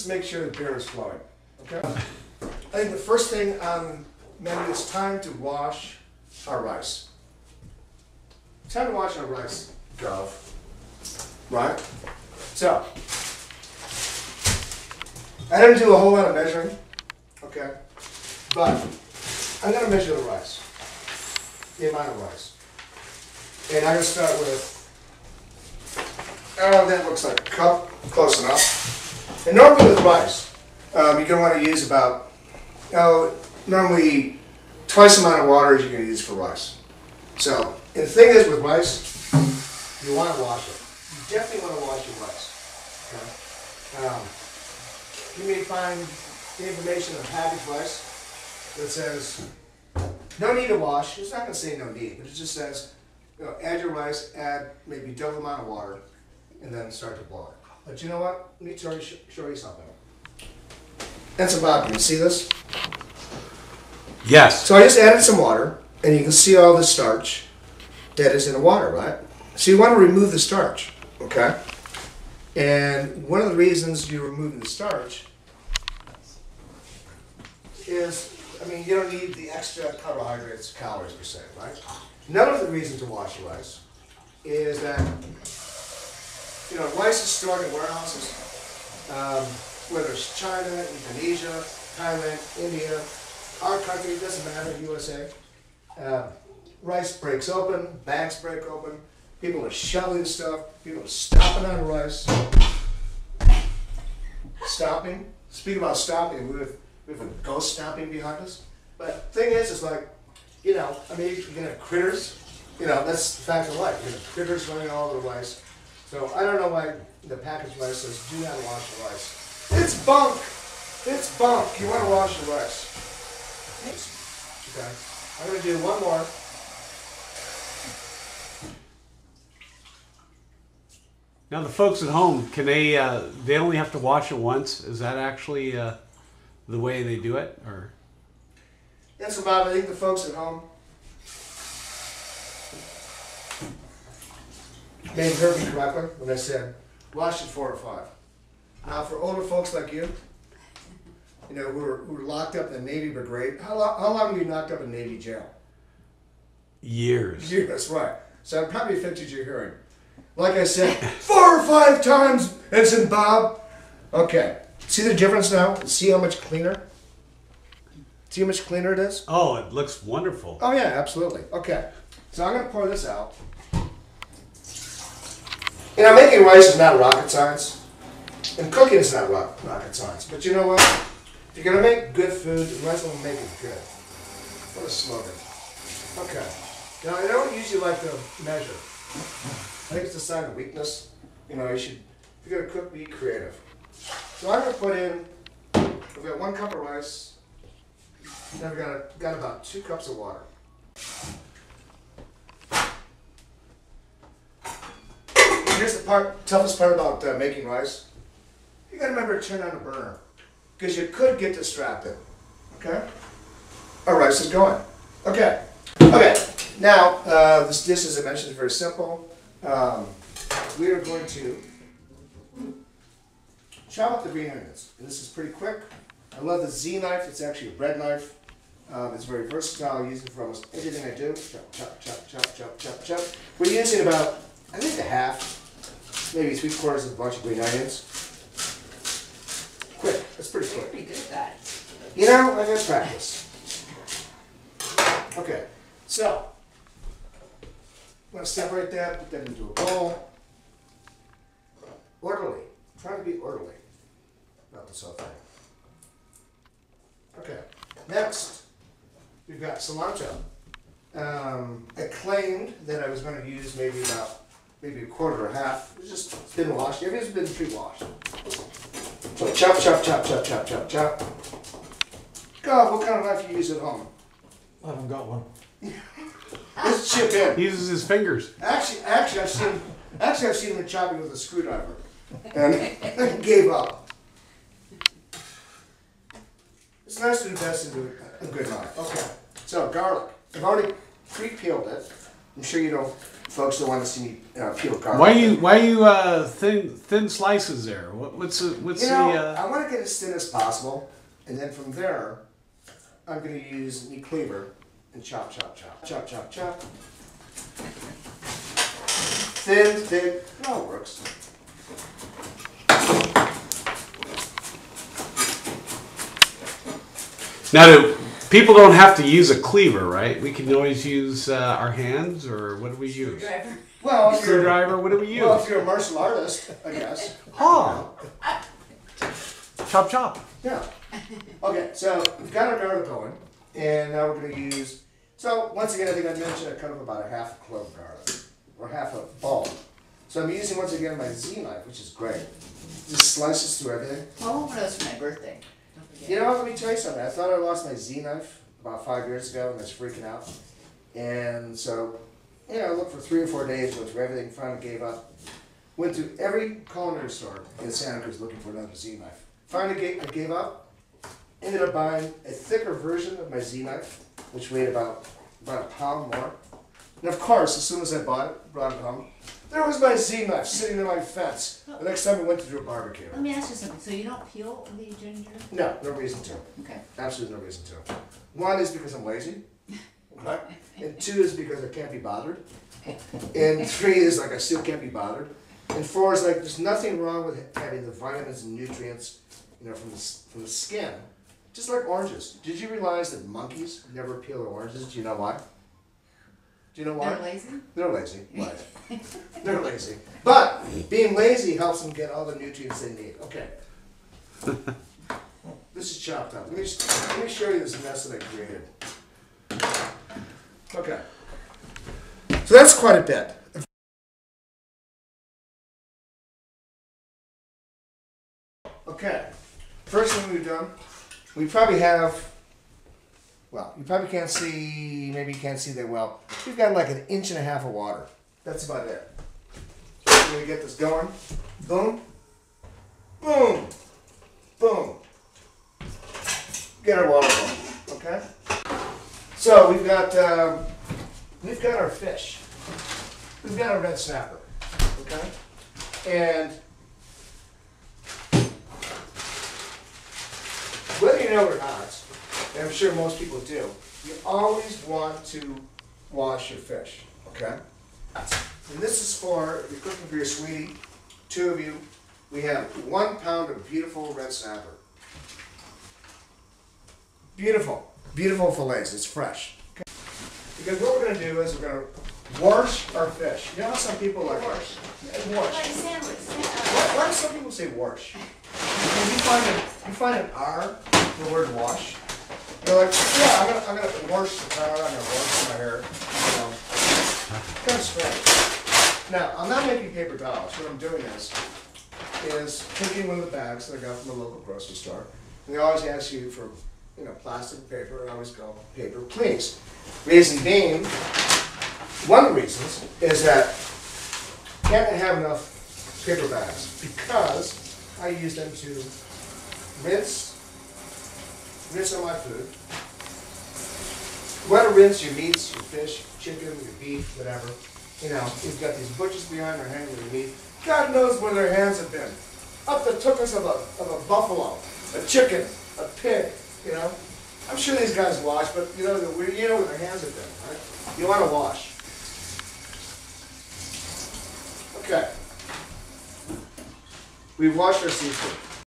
just make sure the beer is flowing. Okay. I think the first thing on the menu is time to wash our rice. Time to wash our rice, Gov. Right? So, I didn't do a whole lot of measuring, okay? But I'm gonna measure the rice, the amount of rice. And I'm gonna start with, that looks like a cup, close enough. And normally with rice, you're gonna wanna use about, normally twice the amount of water as you're gonna use for rice. So, and the thing is with rice, you wanna wash it. You definitely wanna wash your rice, okay? You may find the information on packaged rice that says, no need to wash. It's not going to say no need, but it just says, add your rice, add maybe double amount of water, and then start to boil it. But you know what? Let me show you something. Ensign Bob, can you see this? Yes. So I just added some water, and you can see all the starch that is in the water, right? So you want to remove the starch, okay? And one of the reasons you're removing the starch is, you don't need the extra carbohydrates, calories per se, right? Another reason to wash your rice is that, rice is stored in warehouses, whether it's China, Indonesia, Thailand, India, our country, it doesn't matter, USA. Rice breaks open, bags break open, people are shoveling stuff, people are stomping on the rice. Stomping. Speaking about stomping, we have a ghost stomping behind us. But the thing is, it's like, you're going to have critters. That's the fact of life. You have critters running all over the rice. So I don't know why the packaged rice says, do not wash the rice. It's bunk. It's bunk. You want to wash the rice. Okay. I'm going to do one more. Now the folks at home, can they only have to wash it once? Is that actually the way they do it, or? Yes, Bob, I think the folks at home may have heard me correctly when I said wash it 4 or 5. Now for older folks like you, who are locked up in the Navy Brigade, how long were you locked up in Navy jail? Years. Years, right. So it probably affected your hearing. Like I said, 4 or 5 times, Ensign Bob. Okay. See the difference now? See how much cleaner? See how much cleaner it is? Oh, it looks wonderful. Oh, yeah, absolutely. Okay. So I'm going to pour this out. Making rice is not rocket science. And cooking is not rocket science. But you know what? If you're going to make good food, you might as well make it good. What a slogan. Okay. Now, I don't usually like to measure. I think it's a sign of weakness. If you're going to cook, be creative. So I'm going to put in, we've got 1 cup of rice, then we've got about 2 cups of water. Here's the toughest part about making rice. You got to remember to turn on the burner, because you could get distracted. Okay? Our rice is going. Okay. Okay. Now, this dish, as I mentioned, is very simple. We are going to chop up the green onions. And this is pretty quick. I love the Z knife. It's actually a bread knife. It's very versatile. I use it for almost everything I do. Chop, chop, chop, chop, chop, chop, chop. We're using about, I think, a half, maybe 3/4 of a bunch of green onions. Quick. That's pretty quick. Pretty good at that. I got practice. Okay. So, I'm going to separate that, put that into a bowl. Orderly. I'm trying to be orderly about this whole thing. Okay. Next, we've got cilantro. I claimed that I was going to use maybe a quarter or half. It's been washed. Everything's been pre-washed. So chop, chop, chop, chop, chop, chop, chop. God, what kind of knife do you use at home? I haven't got one. Let's chip in. He uses his fingers. Actually, I've seen him chopping with a screwdriver, and gave up. It's nice to invest into a good knife. Okay, so garlic. I've already pre-peeled it. I'm sure you know, folks don't want to see me peel garlic. Why you thin slices there? What's You the know, I want to get as thin as possible, and then from there, I'm going to use the cleaver and chop, chop, chop, chop, chop, chop. Thin, thick, it all works. Now, people don't have to use a cleaver, right? We can always use our hands, or what do we use? Driver. Well, if you're, Screwdriver. What do we use? well, if you're a martial artist, I guess. Oh, chop chop. Yeah. Okay, so we've got our garlic going, and now we're going to use. So once again, I think I mentioned I cut up about a half a clove of garlic, or half a bulb. So I'm using once again my Z knife, which is great. Just slices through everything. Oh, that was for my birthday. Don't forget. You know, let me tell you something. I thought I lost my Z knife about 5 years ago, and I was freaking out. And so, you know, I looked for 3 or 4 days, went through everything, finally gave up. Went to every culinary store in Santa Cruz looking for another Z knife. Finally, I gave up. Ended up buying a thicker version of my Z knife, which weighed about a pound more. And of course, as soon as I bought it, brought it home, there was my Z knife sitting in my fence. The next time we went to do a barbecue. Let me ask you something. So you don't peel the ginger? No, no reason to. Okay. Absolutely no reason to. 1 is because I'm lazy. Okay? And 2 is because I can't be bothered. And 3 is like I still can't be bothered. And 4 is like there's nothing wrong with having the vitamins and nutrients, you know, from the skin. Just like oranges. Did you realize that monkeys never peel their oranges? Do you know why? Do you know why? They're lazy? They're lazy. Right. They're lazy. But being lazy helps them get all the nutrients they need. Okay. This is chopped up. Let me show you this mess that I created. Okay. So that's quite a bit. Okay. First thing we've done, we probably have, well, you probably can't see, maybe you can't see that well. We've got like 1.5 inches of water. That's about it. We're going to get this going. Boom. Boom. Boom. Get our water going. Okay? So we've got our fish. We've got our red snapper. Okay? And whether you know it or not, and I'm sure most people do, you always want to wash your fish, okay? And this is for, if you're cooking for your sweetie, 2 of you, we have 1 pound of beautiful red snapper. Beautiful, beautiful fillets, it's fresh. Okay? Because what we're going to do is we're going to wash our fish. You know how some people like wash? Yeah, wash. Like a sandwich. Why do some people say wash? You find an R in the word wash. You're like, yeah, I'm gonna wash the car, I'm gonna wash my hair. You know, kind of strange. Now, I'm not making paper towels. What I'm doing is taking one of the bags that I got from the local grocery store. And they always ask you for, you know, plastic and paper, and I always go, paper, please. Reason being, one of the reasons is that I can't have enough paper bags because I use them to rinse on my food. You want to rinse your meats, your fish, chicken, your beef, whatever. You know, you've got these butchers behind their hand with their meat. God knows where their hands have been. Up the tuchus of a buffalo, a chicken, a pig, you know. I'm sure these guys wash, but you know where their hands have been, right? You want to wash. Okay. We've washed our seafood.